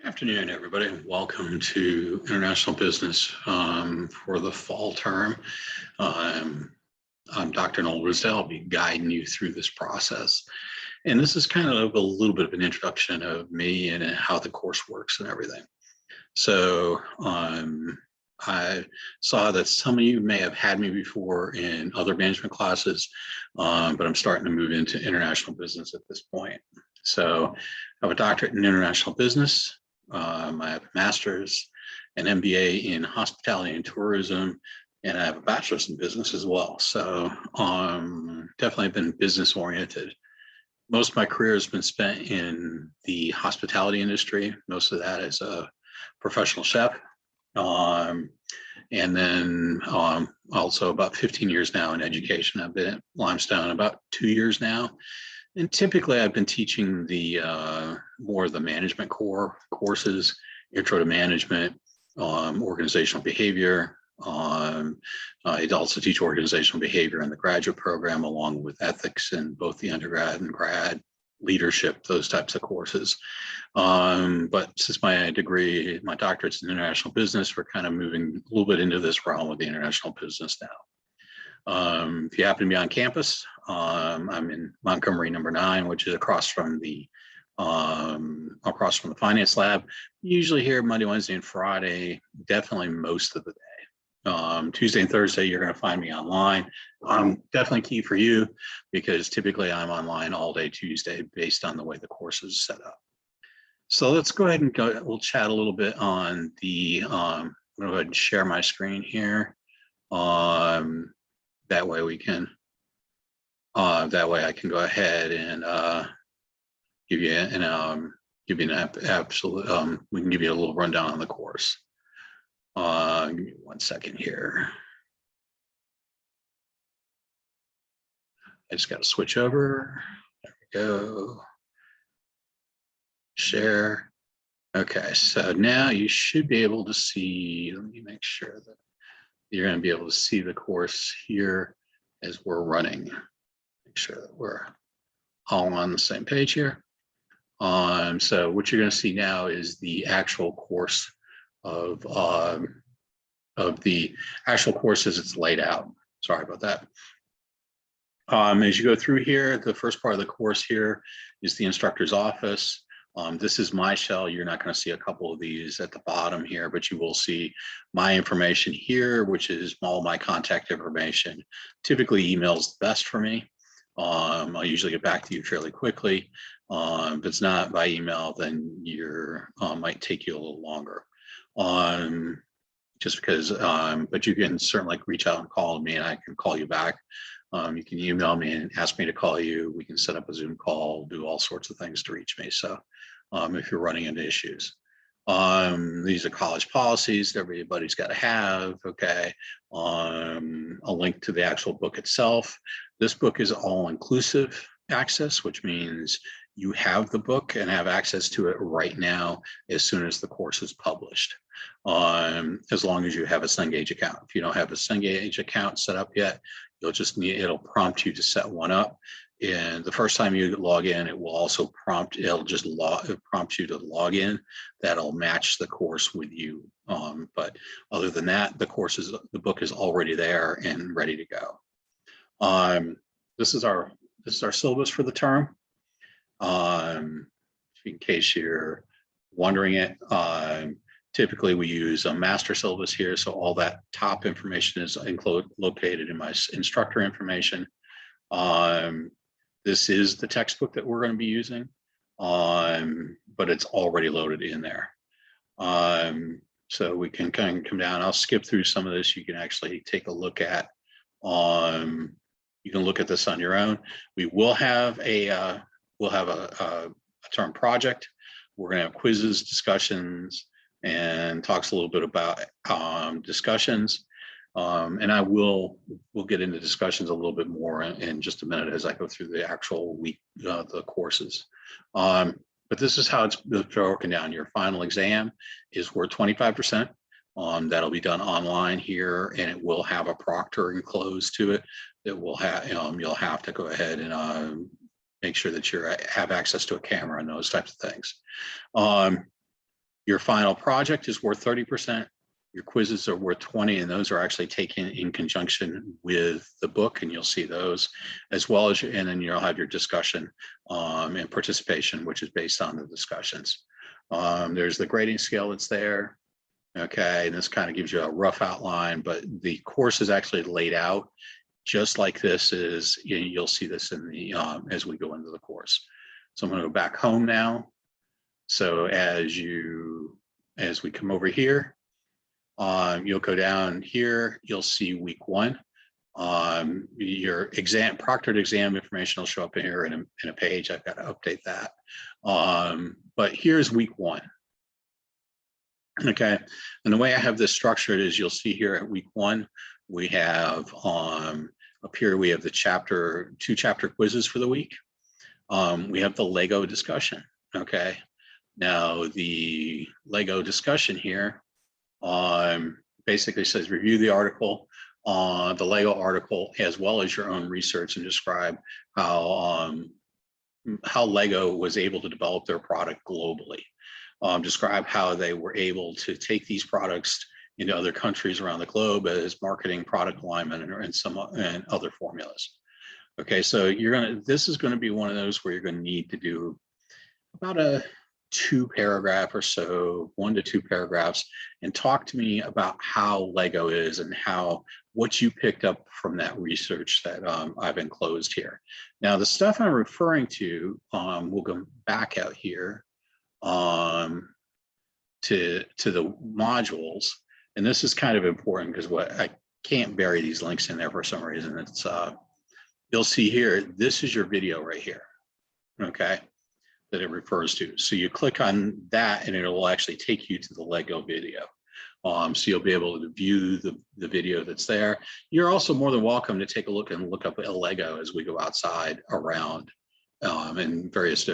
Afternoon, everybody. Welcome to International Business for the fall term. Um, I'm Dr. Noel Rizdell. I'll be guiding you through this process. And this is kind of a little bit of an introduction of me and how the course works and everything. So I saw that some of you may have had me before in other management classes, but I'm starting to move into international business at this point. So I have a doctorate in international business. I have a master's, an MBA in hospitality and tourism, and I have a bachelor's in business as well. So definitely been business oriented. Most of my career has been spent in the hospitality industry. Most of that as a professional chef. And then also about 15 years now in education. I've been at Limestone about 2 years now. And typically I've been teaching the more of the management core courses, intro to management, organizational behavior. I also teach organizational behavior in the graduate program, along with ethics in both the undergrad and grad, leadership, those types of courses. But since my degree, my doctorate's in international business, we're kind of moving a little bit into this realm of the international business now. If you happen to be on campus, I'm in Montgomery number 9, which is across from the finance lab. Usually here Monday, Wednesday, and Friday, definitely most of the day. Tuesday and Thursday, you're going to find me online. Definitely key for you because typically I'm online all day Tuesday based on the way the course is set up. So let's go ahead and we'll chat a little bit on the, I'm going to go ahead and share my screen here. That way we can, that way I can go ahead and give you an absolute, we can give you a little rundown on the course. Give me 1 second here. I just got to switch over. There we go. Share. Okay, so now you should be able to see, let me make sure that you're going to be able to see the course here as we're running. Make sure that we're all on the same page here. So what you're going to see now is the actual course of the actual course as it's laid out. Sorry about that. As you go through here, the first part of the course here is the instructor's office. This is my shell. You're not going to see a couple of these at the bottom here, but you will see my information here, which is all my contact information. Typically, email is the best for me. I'll usually get back to you fairly quickly. If it's not by email, then you're might take you a little longer. Just because, but you can certainly reach out and call me, and I can call you back. You can email me and ask me to call you. We can set up a Zoom call, do all sorts of things to reach me. So if you're running into issues. These are college policies that everybody's got to have, okay? A link to the actual book itself. This book is all-inclusive access, which means you have the book and have access to it right now as soon as the course is published, as long as you have a Cengage account. If you don't have a Cengage account set up yet, you'll just need, it'll prompt you to set one up. And the first time you log in, it will also prompt, it'll prompt you to log in. That'll match the course with you. But other than that, the book is already there and ready to go. This is our syllabus for the term. In case you're wondering it, typically we use a master syllabus here. So all that top information is located in my instructor information. This is the textbook that we're going to be using, but it's already loaded in there. So we can kind of come down. I'll skip through some of this. You can actually take a look at. You can look at this on your own. We will have a term project. We're going to have quizzes, discussions, and talks a little bit about discussions. And we'll get into discussions a little bit more in just a minute as I go through the actual week, the courses. But this is how it's broken down. Your final exam is worth 25%. That'll be done online here, and it will have a proctor enclosed to it that will have, you'll have to go ahead and make sure that you have access to a camera and those types of things. Your final project is worth 30%. Your quizzes are worth 20, and those are actually taken in conjunction with the book, and you'll see those, as well as, and then you'll have your discussion and participation, which is based on the discussions. There's the grading scale that's there. Okay, and this kind of gives you a rough outline, but the course is actually laid out just like this is. You'll see this in the as we go into the course. So I'm going to go back home now. So as we come over here, you'll go down here, you'll see week 1. Your proctored exam information will show up in here in a page. I've got to update that. But here's week 1. Okay, and the way I have this structured is you'll see here at week 1, we have up here, we have the 2 chapter quizzes for the week. We have the Lego discussion. Okay, now the Lego discussion here basically says review the article, the Lego article, as well as your own research, and describe how Lego was able to develop their product globally. Describe how they were able to take these products into other countries around the globe as marketing, product alignment, and other formulas. Okay, so this is going to be one of those where you're going to need to do about a 2-paragraph or so, 1 to 2 paragraphs, and talk to me about how Lego is and what you picked up from that research that I've enclosed here. Now, the stuff I'm referring to, we'll go back out here to the modules, and this is kind of important because I can't bury these links in there for some reason. It's you'll see here, this is your video right here, okay, that it refers to. So you click on that and it will actually take you to the Lego video. So you'll be able to view the video that's there. You're also more than welcome to take a look up a Lego as we go outside around and various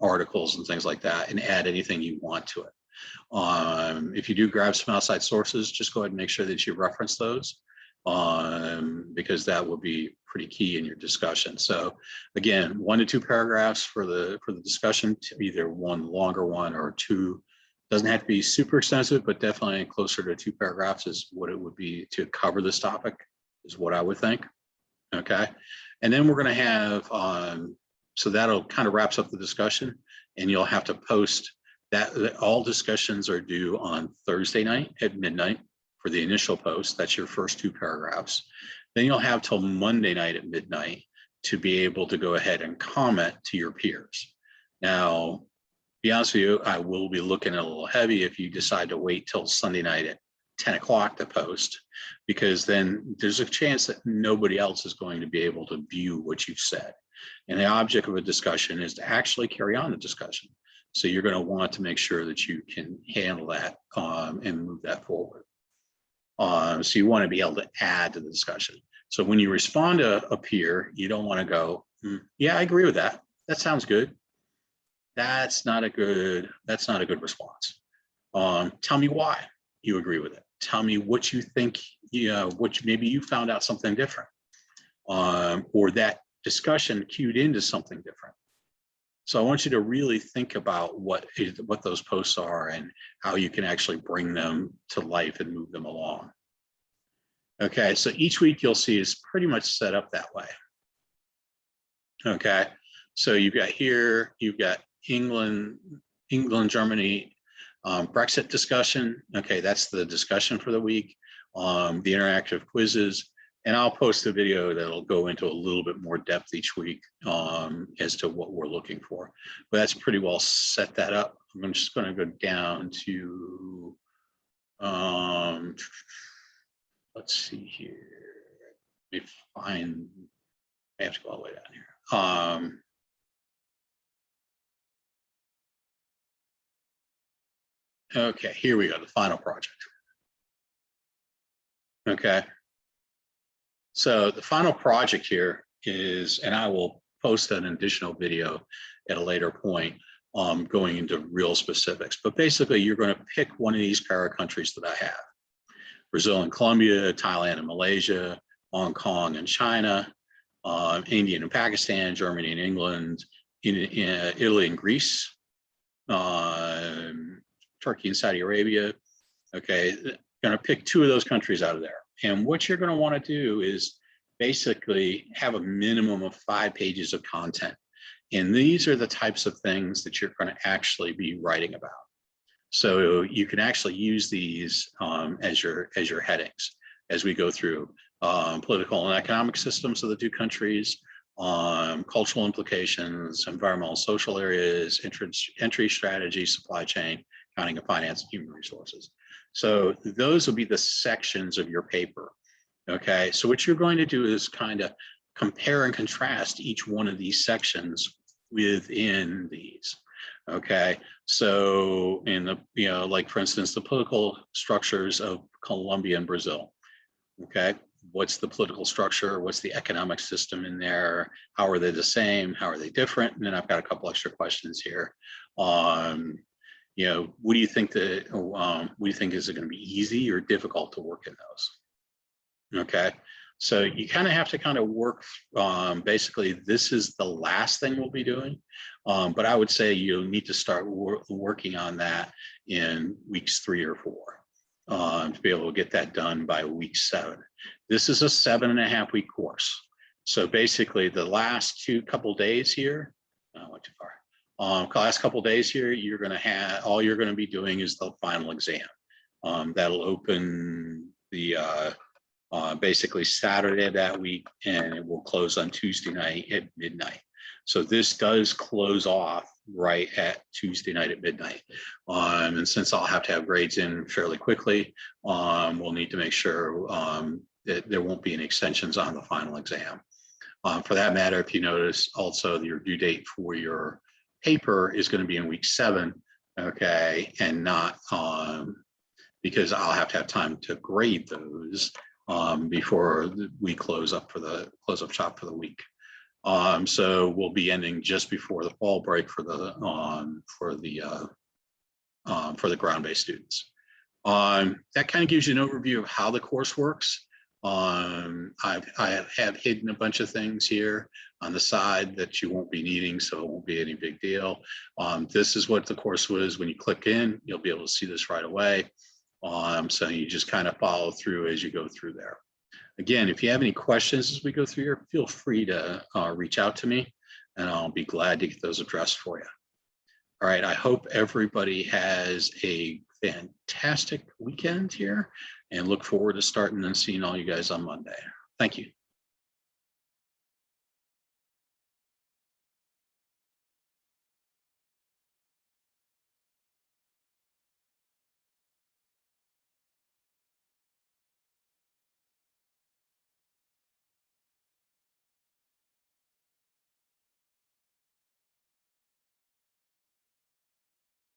articles and things like that, and add anything you want to it. If you do grab some outside sources, just go ahead and make sure that you reference those, because that will be pretty key in your discussion. So again, 1 to 2 paragraphs for the discussion, either one longer one or 2. Doesn't have to be super extensive, but definitely closer to 2 paragraphs is what it would be to cover this topic, is what I would think. Okay, and then we're going to have so that'll kind of wraps up the discussion, and you'll have to post that. All discussions are due on Thursday night at midnight for the initial post. That's your first 2 paragraphs. Then you'll have till Monday night at midnight to be able to go ahead and comment to your peers. Now, to be honest with you, I will be looking a little heavy if you decide to wait till Sunday night at 10 o'clock to post, because then there's a chance that nobody else is going to be able to view what you've said. And the object of a discussion is to actually carry on the discussion. So you're going to want to make sure that you can handle that and move that forward. So you want to be able to add to the discussion. So when you respond to a peer, you don't want to go, yeah, I agree with that. That sounds good. That's not a good response. Tell me why you agree with it. Tell me what you think, maybe you found out something different, or that discussion cued into something different. So I want you to really think about what those posts are and how you can actually bring them to life and move them along. Okay, so each week you'll see is pretty much set up that way. Okay, so you've got England, Germany, Brexit discussion. Okay, that's the discussion for the week. The interactive quizzes, and I'll post a video that'll go into a little bit more depth each week as to what we're looking for. But that's pretty well set that up. I'm just going to go down to, let's see here. Let me find, I have to go all the way down here. Okay, here we go, the final project. Okay. So the final project here is, and I will post an additional video at a later point going into real specifics, but basically you're going to pick one of these para countries that I have. Brazil and Colombia, Thailand and Malaysia, Hong Kong and China, India and Pakistan, Germany and England, Italy and Greece, Turkey and Saudi Arabia. Okay, going to pick 2 of those countries out of there. And what you're going to want to do is basically have a minimum of 5 pages of content. And these are the types of things that you're going to actually be writing about. So you can actually use these as your headings as we go through political and economic systems of the 2 countries, cultural implications, environmental, social areas, entry strategy, supply chain, accounting and finance, and human resources. So those will be the sections of your paper. Okay, so what you're going to do is kind of compare and contrast each one of these sections within these. Okay, so in the, like for instance, the political structures of Colombia and Brazil. Okay, what's the political structure? What's the economic system in there? How are they the same? How are they different? And then I've got a couple extra questions here. What do you think is it going to be easy or difficult to work in those? Okay, so you kind of have to kind of work. Basically, this is the last thing we'll be doing, but I would say you'll need to start working on that in weeks 3 or 4 to be able to get that done by week 7. This is a 7.5-week course. So basically, the last couple days here, I went too far. Last couple days here, you're going to have all you're going to be doing is the final exam. That'll open the basically Saturday of that week, and it will close on Tuesday night at midnight. So this does close off right at Tuesday night at midnight. And since I'll have to have grades in fairly quickly, we'll need to make sure that there won't be any extensions on the final exam. For that matter, if you notice also your due date for your paper is going to be in week 7, okay, and not because I'll have to have time to grade those before we close up shop for the week. So we'll be ending just before the fall break for the ground-based students. That kind of gives you an overview of how the course works. I have hidden a bunch of things here on the side that you won't be needing, so it won't be any big deal. This is what the course was. When you click in, you'll be able to see this right away. So you just kind of follow through as you go through there. Again, if you have any questions as we go through here, feel free to reach out to me, and I'll be glad to get those addressed for you. All right, I hope everybody has a fantastic weekend here, and look forward to starting and seeing all you guys on Monday. Thank you.